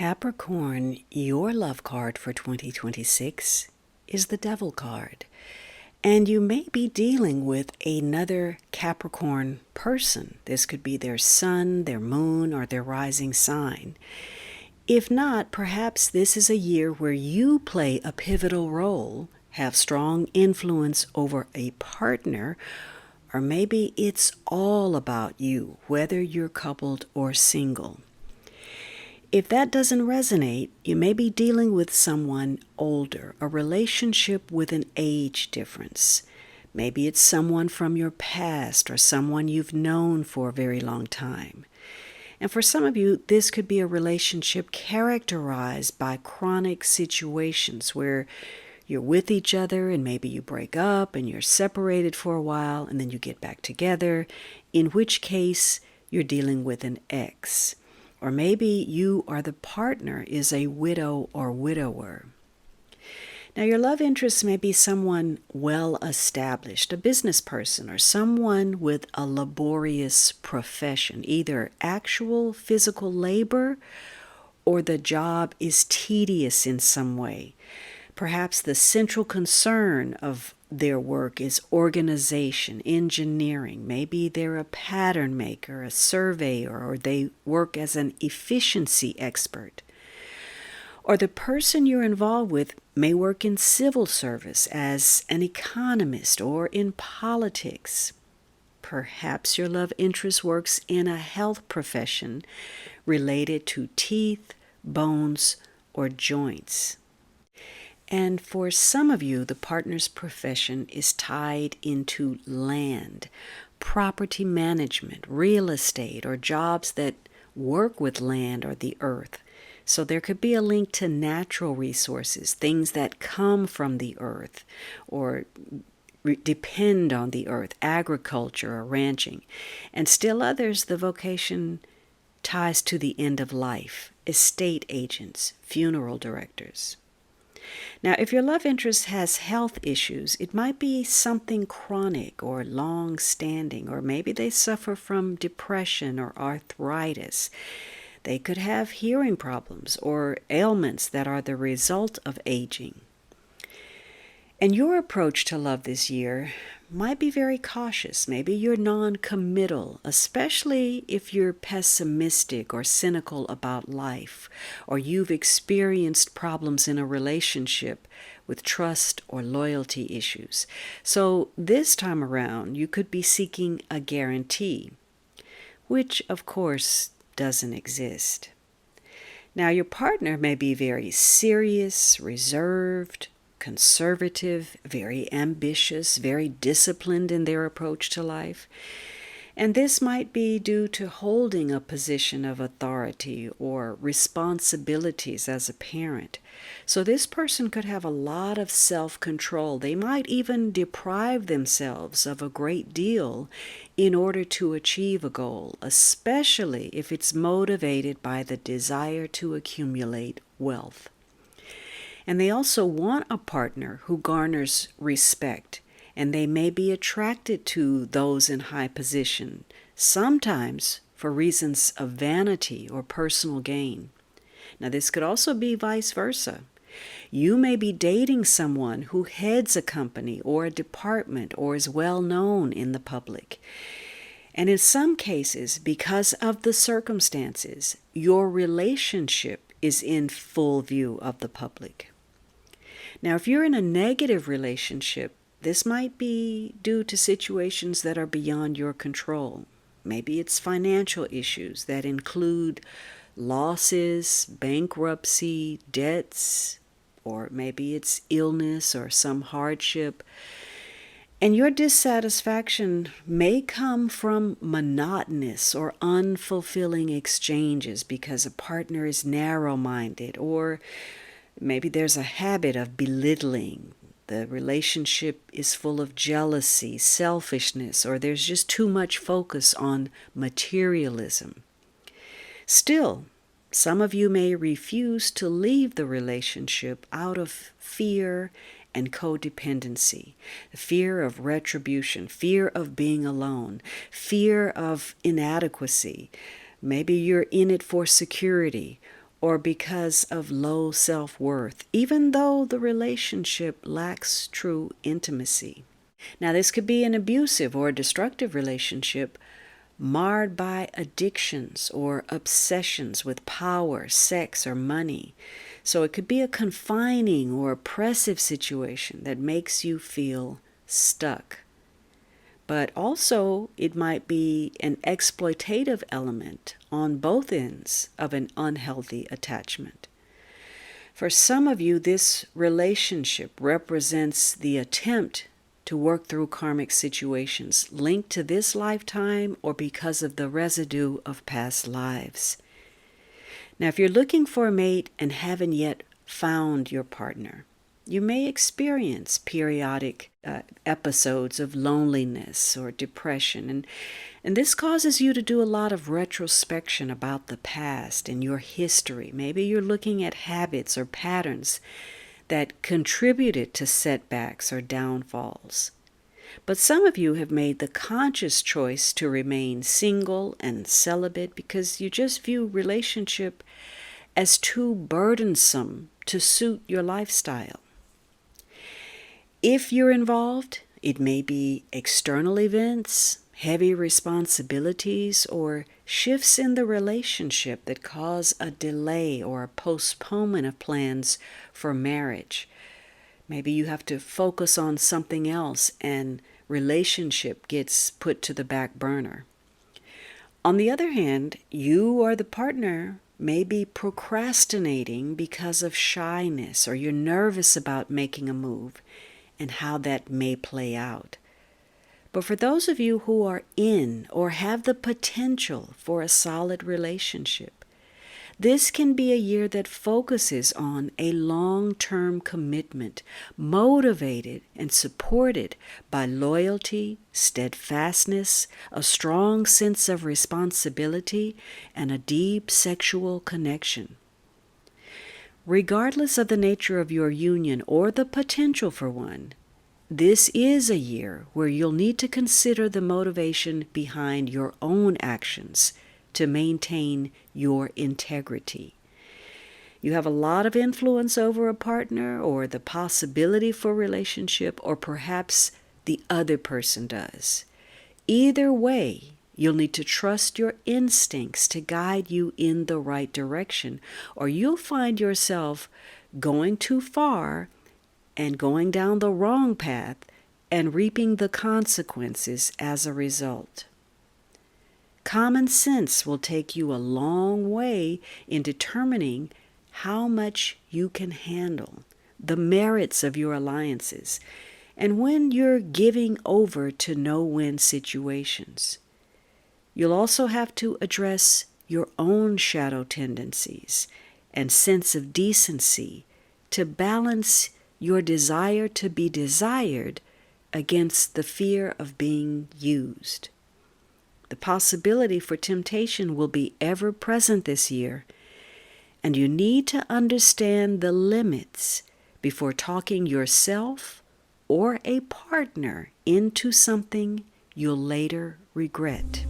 Capricorn, your love card for 2026 is the Devil card. And you may be dealing with another Capricorn person. This could be their sun, their moon, or their rising sign. If not, perhaps this is a year where you play a pivotal role, have strong influence over a partner, or maybe it's all about you, whether you're coupled or single. If that doesn't resonate, you may be dealing with someone older, a relationship with an age difference. Maybe it's someone from your past or someone you've known for a very long time. And for some of you, this could be a relationship characterized by chronic situations where you're with each other and maybe you break up and you're separated for a while and then you get back together, in which case you're dealing with an ex. Or maybe you or the partner is a widow or widower. Now, your love interest may be someone well established, a business person, or someone with a laborious profession, either actual physical labor or the job is tedious in some way. Perhaps the central concern of their work is organization, engineering. Maybe they're a pattern maker, a surveyor, or they work as an efficiency expert. Or the person you're involved with may work in civil service as an economist or in politics. Perhaps your love interest works in a health profession related to teeth, bones, or joints. And for some of you, the partner's profession is tied into land, property management, real estate, or jobs that work with land or the earth. So there could be a link to natural resources, things that come from the earth or depend on the earth, agriculture or ranching. And still others, the vocation ties to the end of life, estate agents, funeral directors. Now, if your love interest has health issues, it might be something chronic or long-standing, or maybe they suffer from depression or arthritis. They could have hearing problems or ailments that are the result of aging. And your approach to love this year might be very cautious. Maybe you're non-committal, especially if you're pessimistic or cynical about life, or you've experienced problems in a relationship with trust or loyalty issues. So this time around, you could be seeking a guarantee, which of course doesn't exist. Now, your partner may be very serious, reserved, conservative, very ambitious, very disciplined in their approach to life. And this might be due to holding a position of authority or responsibilities as a parent. So this person could have a lot of self-control. They might even deprive themselves of a great deal in order to achieve a goal, especially if it's motivated by the desire to accumulate wealth. And they also want a partner who garners respect, and they may be attracted to those in high position, sometimes for reasons of vanity or personal gain. Now, this could also be vice versa. You may be dating someone who heads a company or a department or is well known in the public. And in some cases, because of the circumstances, your relationship is in full view of the public. Now, if you're in a negative relationship, this might be due to situations that are beyond your control. Maybe it's financial issues that include losses, bankruptcy, debts, or maybe it's illness or some hardship. And your dissatisfaction may come from monotonous or unfulfilling exchanges because a partner is narrow-minded, or maybe there's a habit of belittling. The relationship is full of jealousy, selfishness, or there's just too much focus on materialism. Still, some of you may refuse to leave the relationship out of fear and codependency, fear of retribution, fear of being alone, fear of inadequacy. Maybe you're in it for security, or because of low self-worth, even though the relationship lacks true intimacy. Now, this could be an abusive or destructive relationship marred by addictions or obsessions with power, sex, or money. So it could be a confining or oppressive situation that makes you feel stuck. But also, it might be an exploitative element on both ends of an unhealthy attachment. For some of you, this relationship represents the attempt to work through karmic situations linked to this lifetime or because of the residue of past lives. Now, if you're looking for a mate and haven't yet found your partner, you may experience periodic episodes of loneliness or depression, and this causes you to do a lot of retrospection about the past and your history. Maybe you're looking at habits or patterns that contributed to setbacks or downfalls. But some of you have made the conscious choice to remain single and celibate because you just view relationship as too burdensome to suit your lifestyle. If you're involved, it may be external events, heavy responsibilities, or shifts in the relationship that cause a delay or a postponement of plans for marriage. Maybe you have to focus on something else and relationship gets put to the back burner. On the other hand, you or the partner may be procrastinating because of shyness, or you're nervous about making a move and how that may play out. But for those of you who are in or have the potential for a solid relationship, this can be a year that focuses on a long-term commitment, motivated and supported by loyalty, steadfastness, a strong sense of responsibility, and a deep sexual connection. Regardless of the nature of your union or the potential for one, this is a year where you'll need to consider the motivation behind your own actions to maintain your integrity. You have a lot of influence over a partner or the possibility for relationship, or perhaps the other person does. Either way, you'll need to trust your instincts to guide you in the right direction, or you'll find yourself going too far and going down the wrong path and reaping the consequences as a result. Common sense will take you a long way in determining how much you can handle, the merits of your alliances, and when you're giving over to no-win situations. You'll also have to address your own shadow tendencies and sense of decency to balance your desire to be desired against the fear of being used. The possibility for temptation will be ever present this year, and you need to understand the limits before talking yourself or a partner into something you'll later regret.